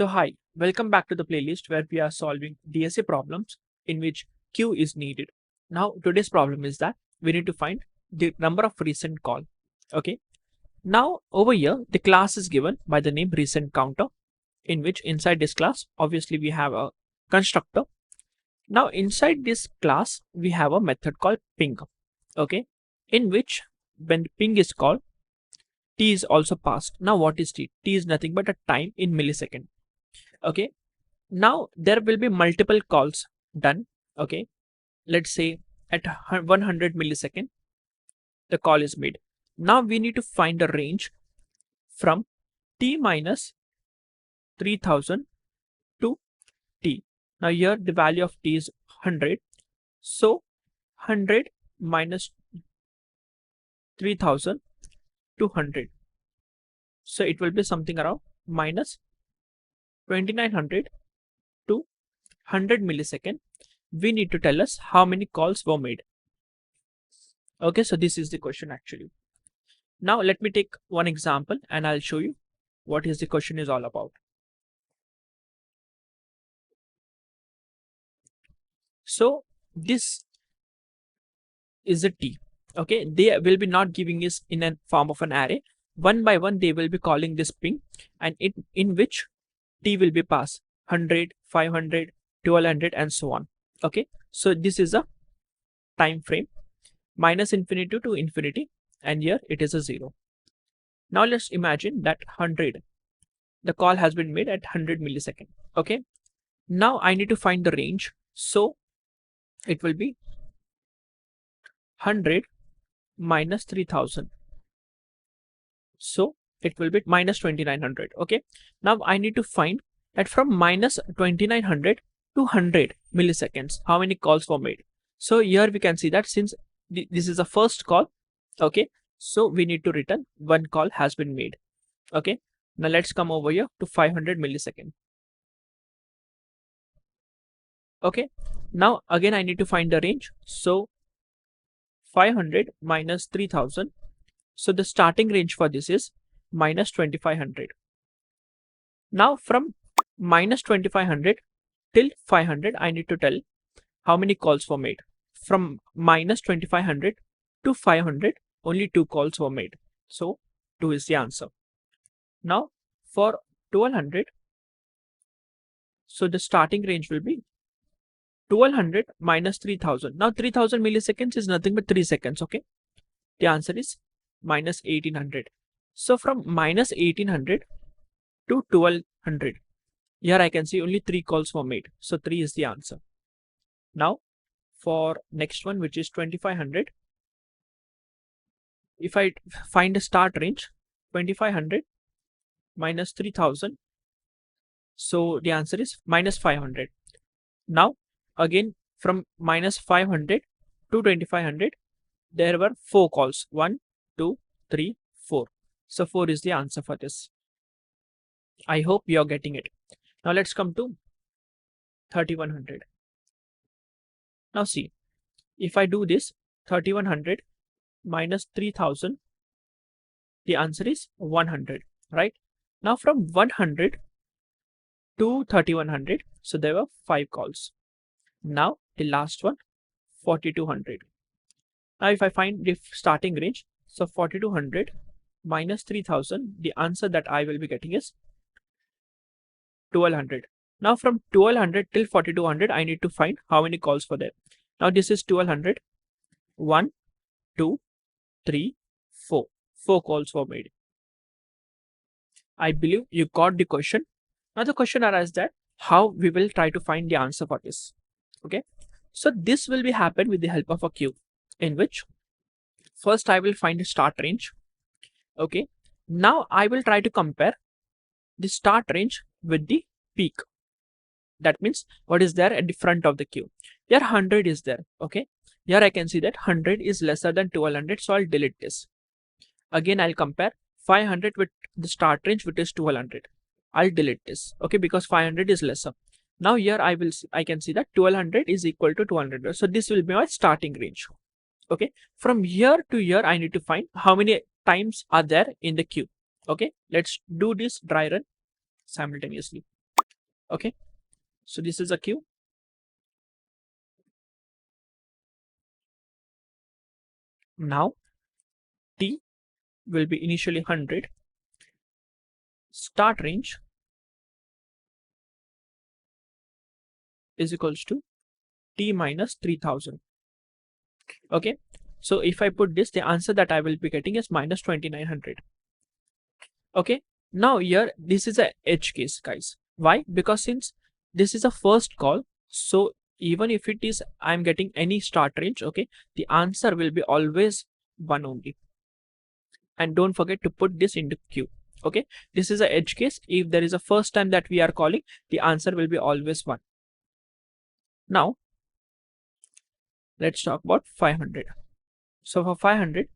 So hi, welcome back to the playlist where we are solving DSA problems in which queue is needed. Now today's problem is that we need to find the number of recent call. Okay. Now over here the class is given by the name recent counter, in which inside this class obviously we have a constructor. Now inside this class we have a method called ping. Okay, in which when ping is called, t is also passed. Now what is t? T is nothing but a time in millisecond. Okay, now there will be multiple calls done. Okay, let's say at 100 millisecond the call is made. Now we need to find a range from t minus 3000 to t. Now here the value of t is 100, so 100 minus 3000 to 100, so it will be something around minus 2900 to 100 millisecond. We need to tell us how many calls were made. Okay, so this is the question actually. Now let me take one example and I'll show you what is the question is all about. So this is a t. Okay, they will be not giving us in a form of an array. One by one they will be calling this ping, and in which t will be passed 100, 500, 1200 and so on. Okay, so this is a time frame minus infinity to infinity, and here it is a 0. Now let's imagine that 100, the call has been made at 100 millisecond. Okay, now I need to find the range, so it will be 100 minus 3000, so it will be minus 2900. Okay, now I need to find that from minus 2900 to 100 milliseconds how many calls were made. So here we can see that since this is a first call, okay, so we need to return one call has been made. Okay, now let's come over here to 500 millisecond. Okay, now again I need to find the range, so 500 minus 3000, so the starting range for this is minus 2500. Now from minus 2500 till 500 I need to tell how many calls were made. From minus 2500 to 500 only 2 calls were made, so 2 is the answer. Now for 1200, so the starting range will be 1200 minus 3000. Now 3000 milliseconds is nothing but 3 seconds. Okay, the answer is minus 1800. So from minus 1800 to 1200, here I can see only 3 calls were made, so 3 is the answer. Now for next one, which is 2500, if I find a start range 2500 minus 3000, so the answer is minus 500. Now again from minus 500 to 2500 there were 4 calls, 1 2 3 4, so 4 is the answer for this. I hope you are getting it. Now let's come to 3100. Now see, if I do this 3100 minus 3000, the answer is 100, right? Now from 100 to 3100, so there were 5 calls. Now the last one 4200. Now if I find the starting range, so 4200 minus 3000, the answer that I will be getting is 1200. Now from 1200 till 4200 I need to find how many calls were there. Now this is 1200, 1 2 3 4, 4 calls were made. I believe you got the question. Now the question arises that how we will try to find the answer for this. Okay, so this will be happen with the help of a queue, in which first I will find a start range. Okay, now I will try to compare the start range with the peak. That means what is there at the front of the queue. Here 100 is there. Okay, here I can see that 100 is lesser than 1200, so I'll delete this. Again I'll compare 500 with the start range, which is 1200. I'll delete this. Okay, because 500 is lesser. Now here I can see that 1200 is equal to 200, so this will be my starting range. Okay, from here to here I need to find how many times are there in the queue. Okay, let's do this dry run simultaneously. Okay, so this is a queue. Now T will be initially 100. Start range is equals to T minus 3000. Okay, so if I put this, the answer that I will be getting is minus 2900. Okay, now here this is a edge case, guys. Why? Because since this is a first call, so even if it is I'm getting any start range, okay, the answer will be always 1 only. And don't forget to put this into queue. Okay, this is a edge case. If there is a first time that we are calling, the answer will be always 1. Now let's talk about 500. So for 500,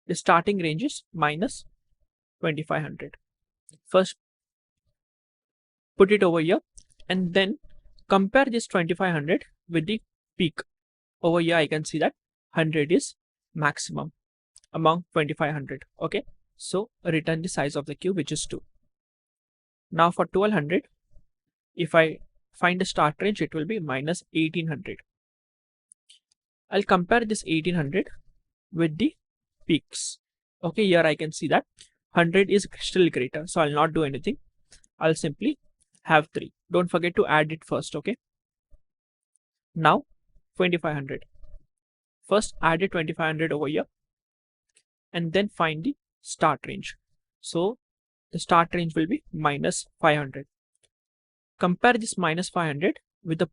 the starting range is minus 2500. First put it over here and then compare this 2500 with the peak. Over here I can see that 100 is maximum among 2500. Okay, so return the size of the queue, which is 2. Now for 1200, if I find the start range, it will be minus 1800. I'll compare this 1800 with the peaks. Okay, here I can see that 100 is still greater, so I'll not do anything. I'll simply have 3. Don't forget to add it first. Okay, now 2500. First add it 2500 over here and then find the start range. So the start range will be minus 500. Compare this minus 500 with the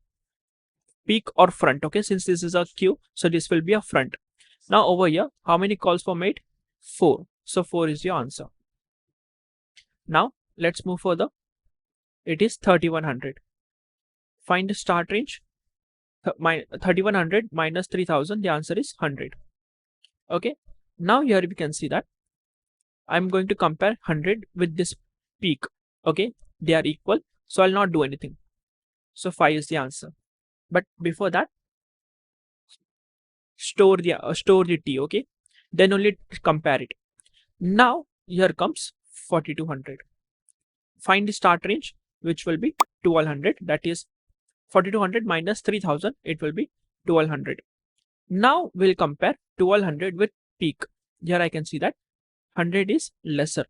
peak or front. Okay, since this is a queue, so this will be a front. Now over here, how many calls were made? 4. So 4 is your answer. Now let's move further. It is 3100. Find the start range. 3100 minus 3000, the answer is 100. Okay, now here we can see that I'm going to compare 100 with this peak. Okay, they are equal, so I'll not do anything. So 5 is the answer. But before that, store the T. Okay, then only compare it. Now here comes 4200. Find the start range, which will be 1200. That is 4200 minus 3000. It will be 1200. Now we'll compare 1200 with peak. Here I can see that 100 is lesser.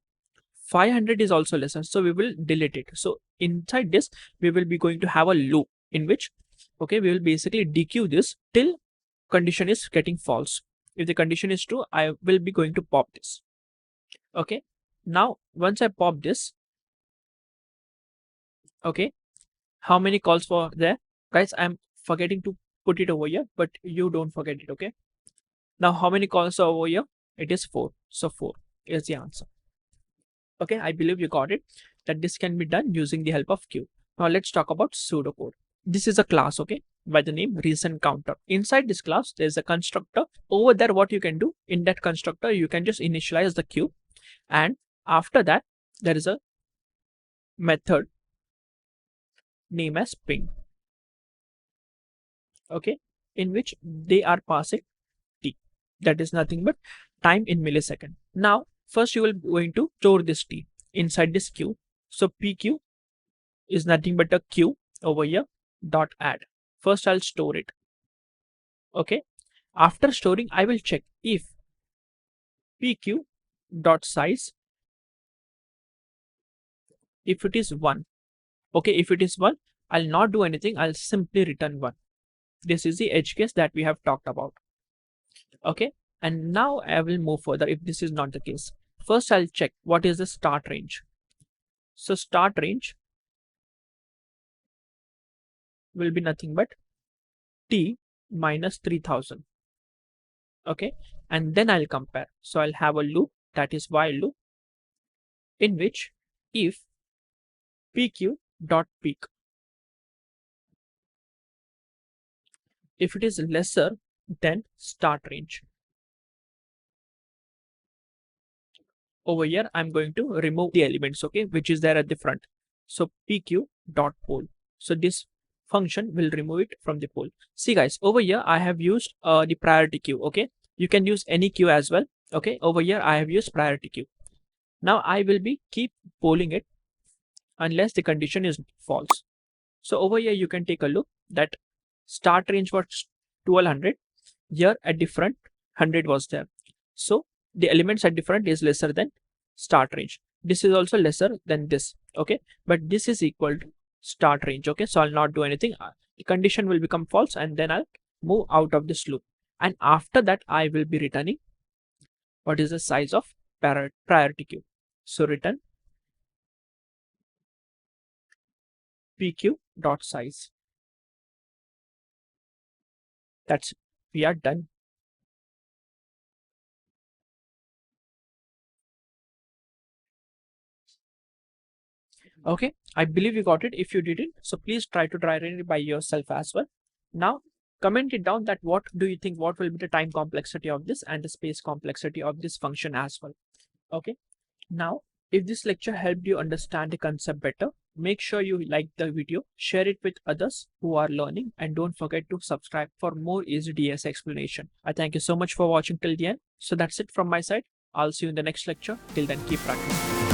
500 is also lesser, so we will delete it. So inside this, we will be going to have a loop in which, okay, we will basically dequeue this till condition is getting false. If the condition is true, I will be going to pop this. Okay, now once I pop this, okay, how many calls were there? Guys, I'm forgetting to put it over here, but you don't forget it. Okay, now how many calls are over here? It is 4. So 4 is the answer. Okay, I believe you got it, that this can be done using the help of queue. Now let's talk about pseudocode. This is a class, okay, by the name recent counter. Inside this class, there's a constructor. Over there, what you can do in that constructor, you can just initialize the queue, and after that, there is a method name as ping. Okay, in which they are passing t. That is nothing but time in millisecond. Now first you will going to store this t inside this queue. So pq is nothing but a queue over here dot add. First I'll store it. Okay, after storing, I will check if pq dot size, if it is 1. Okay, if it is 1, I'll not do anything. I'll simply return 1. This is the edge case that we have talked about. Okay, and now I will move further if this is not the case. First I'll check what is the start range. So start range will be nothing but t minus 3000. Okay, and then I'll compare. So I'll have a loop, that is while loop, in which if pq dot peak, if it is lesser than start range. Over here I'm going to remove the elements, okay, which is there at the front. So pq dot poll. So this function will remove it from the poll. See guys, over here I have used the priority queue. Okay, you can use any queue as well. Okay, over here I have used priority queue. Now I will be keep polling it unless the condition is false. So over here, you can take a look that start range was 1200. Here a different 100 was there. So the elements at different is lesser than start range. This is also lesser than this. Okay, but this is equal to start range. Okay, so I'll not do anything. The condition will become false, and then I'll move out of this loop. And after that, I will be returning what is the size of priority queue. So return pq.size. That's it. We are done. Okay, I believe you got it. If you didn't, so please try to try it by yourself as well. Now comment it down that what do you think, what will be the time complexity of this and the space complexity of this function as well. Okay, now if this lecture helped you understand the concept better, make sure you like the video, share it with others who are learning, and don't forget to subscribe for more easy DSA explanation. I thank you so much for watching till the end. So that's it from my side. I'll see you in the next lecture. Till then, keep practicing.